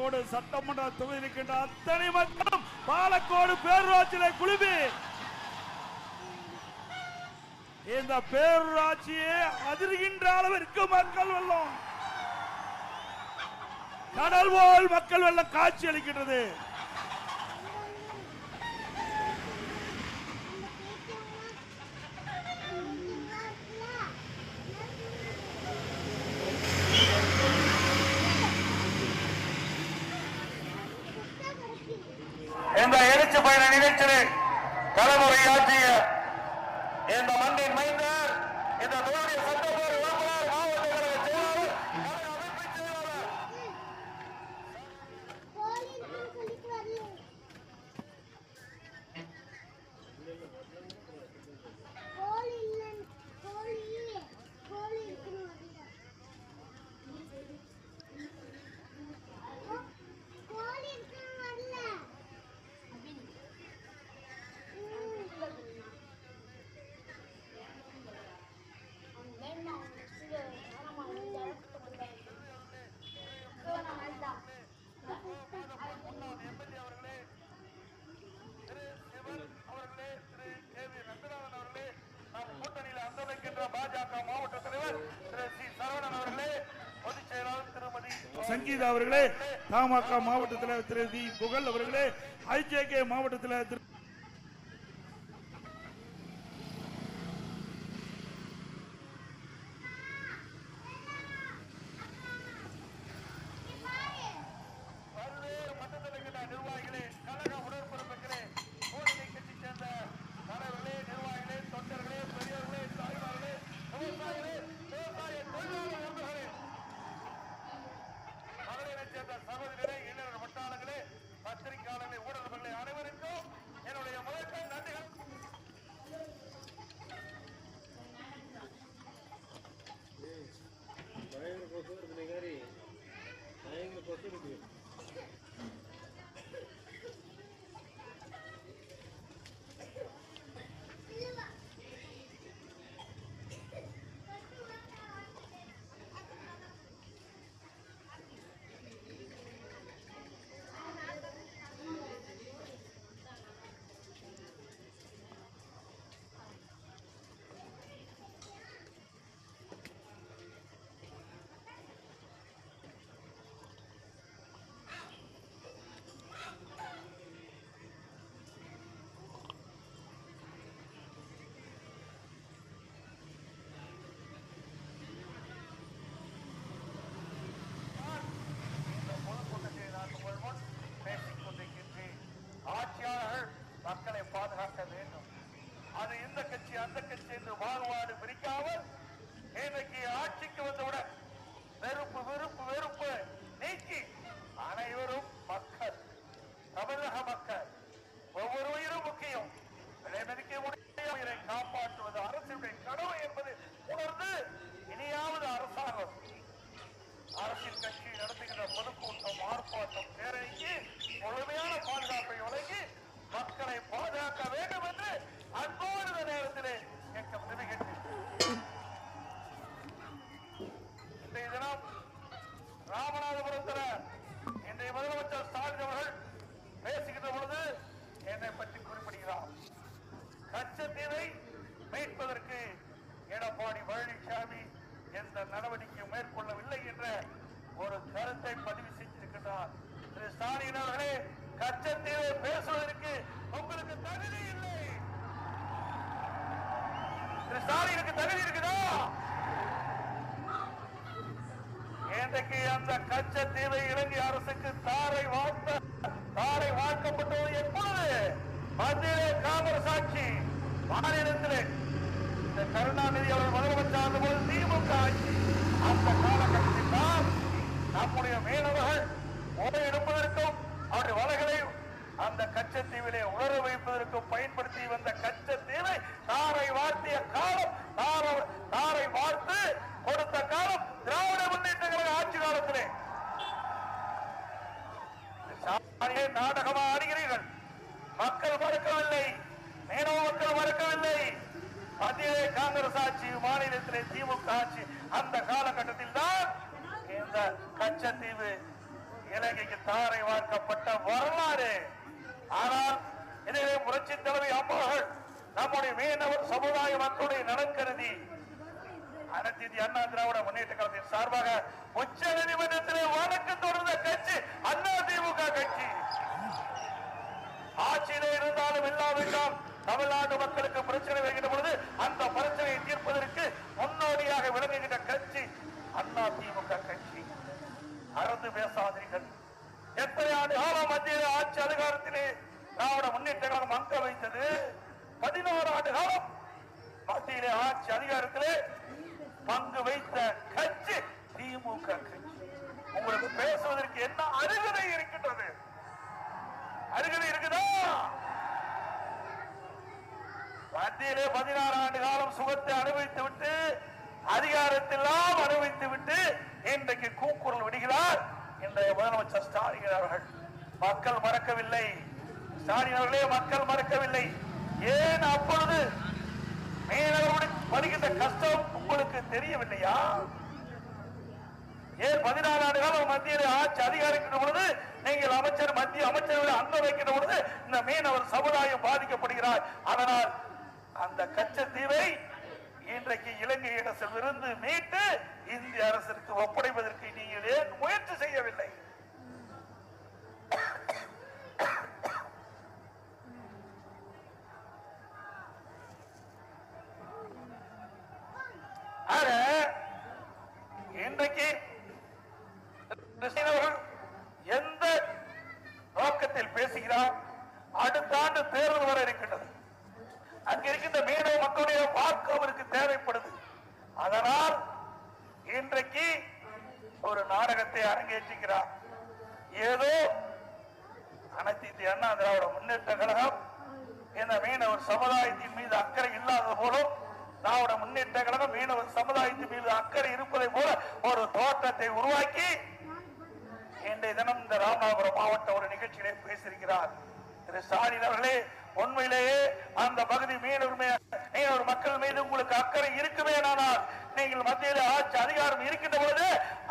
பாலக்கோடு சட்டமன்ற தொகுதி இருக்கின்ற அத்தனை மக்களும் பாலக்கோடு பேரூராட்சியிலே குழுமி இந்த பேரூராட்சியே அதிர்கின்ற அளவிற்கு மக்கள் வெள்ளம், கடல் போல் மக்கள் வெள்ளம் காட்சி அளிக்கின்றது. இந்த எழுச்சி பயண நிகழ்ச்சியில் தலைமுறையாற்றிய இந்த மண்ணின் மைந்தர், இந்த தொகுதி சட்டமன்ற உறுப்பினர், மாவட்ட கழக செயலாளர், அமைப்பு செயலாளர், சங்கீதா அவர்களே, தமாக மாவட்ட தலைவர் திரு தி புகழ் அவர்களே, ஐஜேகே மாவட்டத்தில் திரு சகோதரர்களே, இளைஞர் வட்டாளர்களே, பத்திரிகையாளர்களே, ஊடகங்களே, அனைவருக்கும் என்னுடைய முதற்கண் நன்றிகள். ஆட்சியாளர்கள் மக்களை பாதுகாக்க வேண்டும். அது இந்த கட்சி அந்த கட்சி என்று பாகுபாடு பிரிக்காமல் இன்றைக்கு ஆட்சிக்கு வந்தவுடன் வெறுப்பு வெறுப்பு வெறுப்பு நீக்கி அனைவரும் மக்கள், தமிழக மக்கள், ஒவ்வொரு உயிரும் முக்கியம், உயிரை காப்பாற்றுவது அரசுடைய கடமை என்பது உணர்ந்து இனியாவது அரசாங்கம் அரசியல் கட்சி நடத்துகின்ற பொதுக்கூட்டம், ஆர்ப்பாட்டம், பேரணிக்கு முழுமையான பாதுகாப்பை வழங்கி மக்களை பாதுகாக்க வேண்டும் என்று அன்போடு இந்த நேரத்திலே கேட்க விரும்புகின்றேன். இன்றைய தினம் ராமநாதபுரத்தில் இன்றைய முதலமைச்சர் ஸ்டாலின் அவர்கள் பேசுகின்ற பொழுது என்னை பற்றி குறிப்பிடுகிறார். கச்சத்தீவை மீட்பதற்கு எடப்பாடி பழனிசாமி எந்த நடவடிக்கையும் மேற்கொள்ளவில்லை என்ற ஒரு கருத்தை பதிவு செஞ்சிருக்கிறார். திரு ஸ்டாலின் அவர்களே, கச்சத்தீவை பேசுவதற்கு உங்களுக்கு தகுதி இல்லை. திரு ஸ்டாலினுக்கு தகுதி இருக்குதா? இன்றைக்கு அந்த கச்சத்தீவை இலங்கை அரசுக்கு தாரை வார்க்கப்பட்டது எப்பொழுது? மத்தியிலே காங்கிரஸ் ஆட்சி, மாநிலத்திலே இந்த கருணாநிதி அவர்கள் முதலமைச்சர் போது திமுக ஆட்சி. அந்த காலகட்டத்தில் தான் நம்முடைய மீனவர்கள் எடுப்பதற்கும் அவருடைய வலைகளை அந்த கச்சத்தீவிலே உணர வைப்பதற்கும் பயன்படுத்தி வந்த கச்சத்தீவை தாரை வார்த்திய காலம், தாரை வார்த்து கொடுத்த காலம் திராவிட முன்னேற்ற கழக ஆட்சி காலத்திலே. நாடகமா ஆடுகிறீர்கள். மக்கள் மறக்கவில்லை, மீனவ மக்கள் மறக்கவில்லை. மத்தியிலே காங்கிரஸ் ஆட்சி, மாநிலத்திலே திமுக ஆட்சி. அந்த காலகட்டத்தில் தான் இந்த கச்சத்தீவு இலங்கைக்கு தாரை வார்க்கப்பட்ட வரலாறு. ஆனால் எனவே புரட்சி தலைவி அம்மாள் நம்முடைய மீனவர் சமுதாய மக்களுடைய நலன் கருதி அனைத்து இந்திய அண்ணா திராவிட முன்னேற்ற கழகத்தின் சார்பாக உச்ச நீதிமன்றத்திலே வழக்கு தொடர்ந்த கட்சி அதிமுக கட்சி. ஆட்சியிலே இருந்தாலும் இல்லாவிட்டால் தமிழ்நாட்டு மக்களுக்கு பிரச்சனை வருகின்ற பொழுது அந்த பிரச்சனையை தீர்ப்பதற்கு முன்னோடியாக விளங்குகின்ற கட்சி அதிமுக கட்சி. அறந்து பேசாதீர்கள். எத்தனை ஆண்டு காலம் மத்திய ஆட்சி அதிகாரத்திலே திராவிட முன்னேற்ற கழகம் அங்க வைத்தது. 16 ஆண்டு காலம் மத்தியிலே ஆட்சி அதிகாரத்திலே பங்கு வைத்த கட்சி திமுக கட்சி. உங்களுக்கு பேசுவதற்கு என்ன அருகதை இருக்கின்றது? அருகதை இருக்குதா? மத்தியிலே 16 ஆண்டு காலம் சுகத்தை அனுபவித்து விட்டு அதிகாரத்தெல்லாம் அனுபவித்து விட்டு இன்றைக்கு கூக்குரல் விடுகிறார் இன்றைய முதலமைச்சர் ஸ்டாலின் அவர்கள். மக்கள் மறக்கவில்லை. ஸ்டாலின் அவர்களே மக்கள் மறக்கவில்லை. ஏன் அப்பொழுது மீனவர்களுடைய வருகின்ற கஷ்டம் உங்களுக்கு தெரியவில்லையா? ஏன் 14 ஆண்டு காலம் மத்தியில் ஆட்சி அதிகாரிக்கின்ற பொழுது நீங்கள் அமைச்சர் மத்திய அமைச்சர்களை அங்க வைக்கின்ற பொழுது இந்த மீனவர் சமுதாயம் பாதிக்கப்படுகிறார். அதனால் அந்த கச்சத்தீவை இன்றைக்கு இலங்கை அரசிலிருந்து மீட்டு இந்திய அரசிற்கு ஒப்படைப்பதற்கு நீங்கள் ஏன் முயற்சி செய்யவில்லை? இன்றைக்கு எந்த நோக்கத்தில் பேசுகிறார்? அடுத்த ஆண்டு தேர்தல் வர இருக்கின்றது. அங்க இருக்கின்ற மீனவ மக்களுடைய வாக்கு அவருக்கு தேவைப்படுது. அதனால் இன்றைக்கு ஒரு நாடகத்தை அரங்கேற்றுகிறார். ஏதோ அனைத்து இந்திய அண்ணா திராவிட முன்னேற்ற கழகம் இந்த மீனவர் சமுதாயத்தின் மீது அக்கறை இல்லாத போலும் திராவிட முன்னேற்ற கழகம் மீனவர் சமுதாயத்தின் மீது அக்கறை இருப்பதை போல ஒரு தோற்றத்தை உருவாக்கி இன்றைய தினம் இந்த ராமநாதபுரம் மாவட்ட ஒரு நிகழ்ச்சியிலே பேசியிருக்கிறார் திரு ஸ்டாலின் அவர்களே. உண்மையிலேயே அந்த பகுதி மீனவர் மக்கள் மீது உங்களுக்கு அக்கறை இருக்குமே, ஆனால் நீங்கள் மத்தியில் ஆட்சி அதிகாரம் இருக்கின்ற பொழுது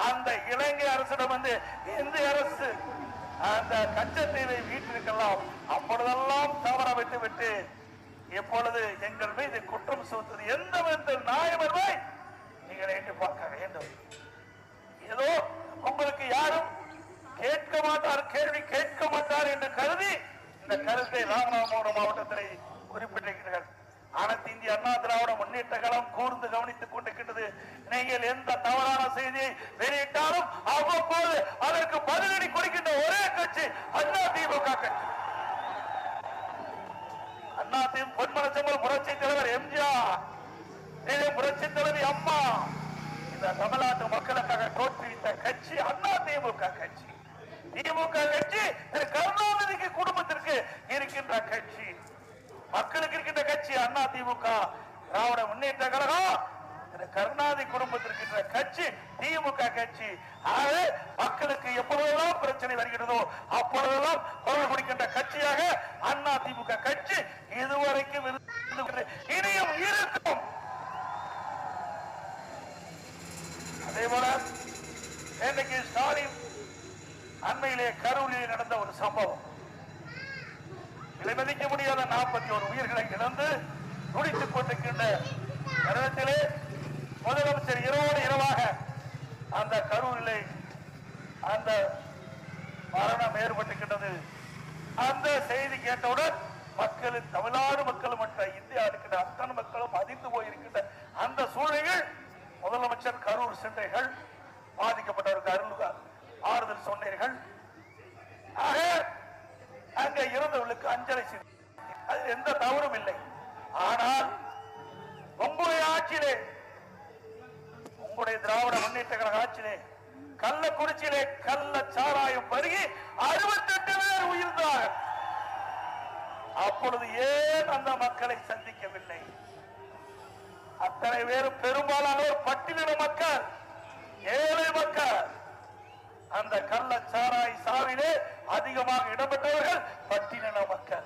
அந்த இலங்கை அரசிடம் வந்து இந்திய அரசு அந்த கச்சத்தீவை வீட்டிருக்கலாம். அப்பொழுதெல்லாம் தவற விட்டு எப்பொழுது எங்கள் மீது குற்றம் சுமத்துவது எந்த விதத்தில் நியாயம் என்பதை நீங்கள் எண்ணி பார்க்க வேண்டும். ஏதோ உங்களுக்கு யாரும் கேட்க மாட்டார், கேள்வி கேட்க மாட்டார் என்று கருதி இந்த கருத்தை ராமநாதபுரம் மாவட்டத்தில் குறிப்பிட்டிருக்கிறார்கள். அனைத்து இந்திய அண்ணா திராவிட முன்னேற்ற கழகம் கூர்ந்து கவனித்துக் கொண்டிருக்கின்றது. நீங்கள் எந்த தவறான செய்தியை வெளியிட்டாலும் அவ்வப்போது அதற்கு பதிலடி கொடுக்கின்ற ஒரே கட்சி அதிமுக கட்சி. அதிமுக பொன்மனச்செம்மல் புரட்சி தலைவர் எம்ஜிஆர், புரட்சி தலைவி அம்மா இந்த தமிழ்நாட்டு மக்களுக்காக தோற்றுவித்த கட்சி அதிமுக கட்சி. திமுக கட்சி திரு கருணாநிதிக்கு குடும்பத்திற்கு இருக்கின்ற கட்சி, மக்களுக்கு இருக்கின்ற கட்சி அதிமுக. திராவிட முன்னேற்ற கழகம் திரு கருணாநிதி குடும்பத்திற்கு கட்சி திமுக கட்சி. ஆகவே மக்களுக்கு எப்பொழுதெல்லாம் பிரச்சனை வருகிறதோ அப்பொழுதெல்லாம் குரல் கொடுக்கின்ற கட்சியாக அதிமுக கட்சி இதுவரைக்கும் இனியும் இருக்கும். அதே போல இன்றைக்கு ஸ்டாலின் அண்மையிலே கரூரில் நடந்த ஒரு சம்பவம், விலைமதிக்க முடியாத 41 உயிர்களை இழந்து துடித்துக் கொண்டிருக்கின்ற நேரத்திலே முதலமைச்சர் இரவோடு இரவாக அந்த கரூரிலே அந்த மரணம் ஏற்பட்டிருக்கின்றது. அந்த செய்தி கேட்டவுடன் மக்கள், தமிழ்நாடு மக்கள் மட்டும் இந்தியா இருக்கின்ற அத்தனை மக்களும் அதிர்ந்து போயிருக்கின்ற அந்த சூழ்நிலைகள் முதலமைச்சர் கரூர் சென்றீர்கள், பாதிக்கப்பட்டவருக்கு ஆறுதல் சொன்னீர்கள். ஆக அங்க இறந்தவர்களுக்கு அஞ்சலி அதில் எந்த தவறும் இல்லை. ஆனால் உங்களுடைய ஆட்சியிலே, உங்களுடைய திராவிட முன்னேற்ற கழக ஆட்சியிலே கள்ளக்குறிச்சியிலே கள்ள சாராயம் பருகி 68 பேர் உயிர்ந்தார்கள். அப்பொழுது ஏன் அந்த மக்களை சந்திக்கவில்லை? அத்தனை பேரும் பெரும்பாலானோர் பட்டியலின மக்கள், ஏழை மக்கள். அந்த கள்ளச்சாராய் சாவிலே அதிகமாக இடம்பெற்றவர்கள் பட்டியலின மக்கள்.